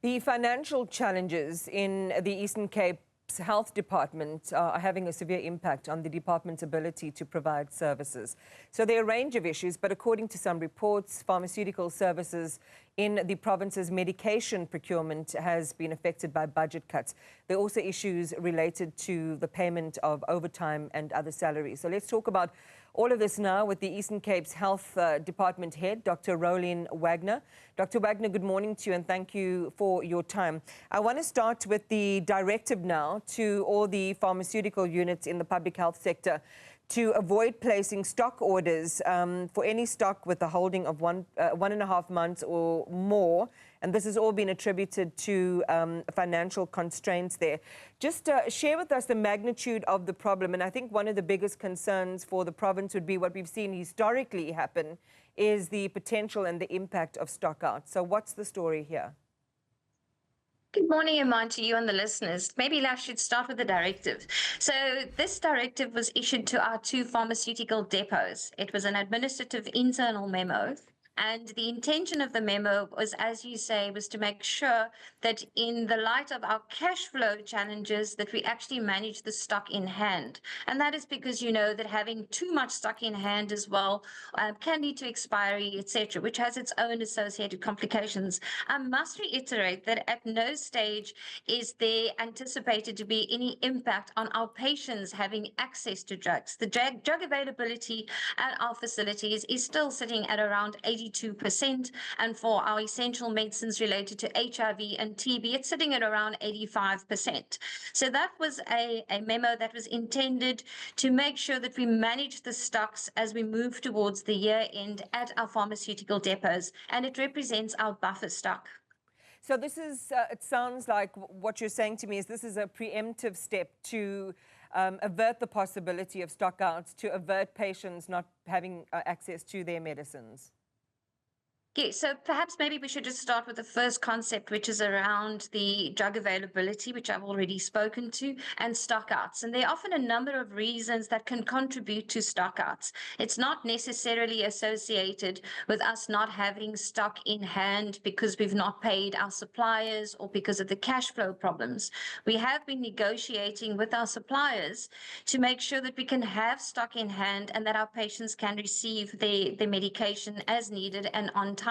The financial challenges in the Eastern Cape's Health Department are having a severe impact on the department's ability to provide services. So there are a range of issues, but according to some reports, pharmaceutical services in the province's medication procurement has been affected by budget cuts. There are also issues related to the payment of overtime and other salaries. So let's talk about all of this now with the Eastern Cape's Health Department head, Dr. Rolene Wagner. Dr. Wagner, good morning to you and thank you for your time. I want to start with the directive now to all the pharmaceutical units in the public health sector to avoid placing stock orders for any stock with a holding of 1.5 months or more. And this has all been attributed to financial constraints there. Just share with us the magnitude of the problem. And I think one of the biggest concerns for the province would be what we've seen historically happen is the potential and the impact of stock out. So what's the story here? Good morning, Iman, to you and the listeners. Maybe I should start with the directive. So this directive was issued to our 2 pharmaceutical depots. It was an administrative internal memo. And the intention of the memo was, as you say, was to make sure that in the light of our cash flow challenges, that we actually manage the stock in hand. And that is because you know that having too much stock in hand as well can lead to expiry, etc., which has its own associated complications. I must reiterate that at no stage is there anticipated to be any impact on our patients having access to drugs. The drug availability at our facilities is still sitting at around 82%, and for our essential medicines related to HIV and TB, it's sitting at around 85%. So that was a memo that was intended to make sure that we manage the stocks as we move towards the year end at our pharmaceutical depots, and it represents our buffer stock. So this is, it sounds like what you're saying to me is this is a preemptive step to avert the possibility of stockouts, to avert patients not having access to their medicines. Yes, so perhaps maybe we should just start with the first concept, which is around the drug availability, which I've already spoken to, and stockouts. And there are often a number of reasons that can contribute to stockouts. It's not necessarily associated with us not having stock in hand because we've not paid our suppliers or because of the cash flow problems. We have been negotiating with our suppliers to make sure that we can have stock in hand and that our patients can receive their medication as needed and on time.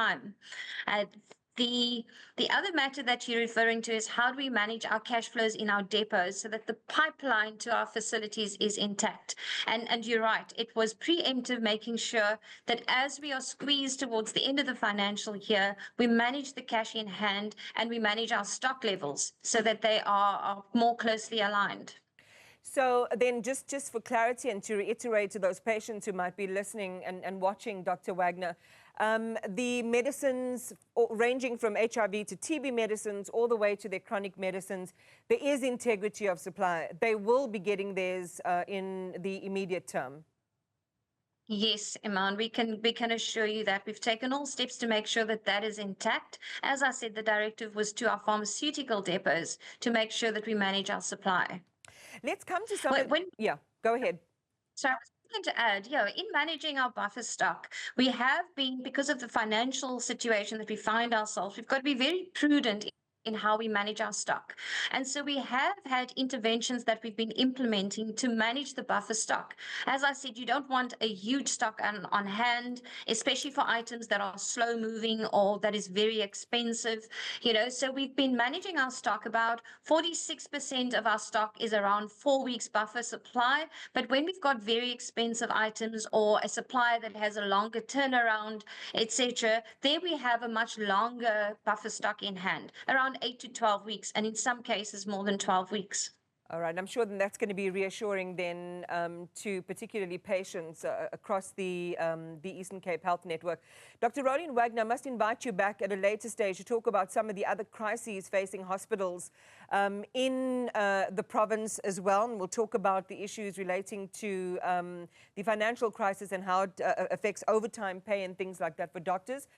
The other matter that you're referring to is how do we manage our cash flows in our depots so that the pipeline to our facilities is intact. And you're right, it was preemptive, making sure that as we are squeezed towards the end of the financial year, we manage the cash in hand and we manage our stock levels so that they are more closely aligned. So then just for clarity and to reiterate to those patients who might be listening and watching, Dr. Wagner, the medicines ranging from HIV to TB medicines all the way to their chronic medicines, there is integrity of supply. They will be getting theirs in the immediate term. Yes, Iman, we can assure you that we've taken all steps to make sure that that is intact. As I said, the directive was to our pharmaceutical depots to make sure that we manage our supply. Let's come to some... Yeah, go ahead. So I was going to add, in managing our buffer stock, we have been, because of the financial situation that we find ourselves, we've got to be very prudent in how we manage our stock. And so we have had interventions that we've been implementing to manage the buffer stock. As I said, you don't want a huge stock on hand, especially for items that are slow moving or that is very expensive. So we've been managing our stock. About 46% of our stock is around 4 weeks buffer supply. But when we've got very expensive items or a supplier that has a longer turnaround, etc., there we have a much longer buffer stock in hand, around 8 to 12 weeks, and in some cases more than 12 weeks. All right, I'm sure then that's going to be reassuring then to particularly patients across the Eastern Cape Health Network. Dr. Rolene Wagner, I must invite you back at a later stage to talk about some of the other crises facing hospitals in the province as well. And we'll talk about the issues relating to the financial crisis and how it affects overtime pay and things like that for doctors.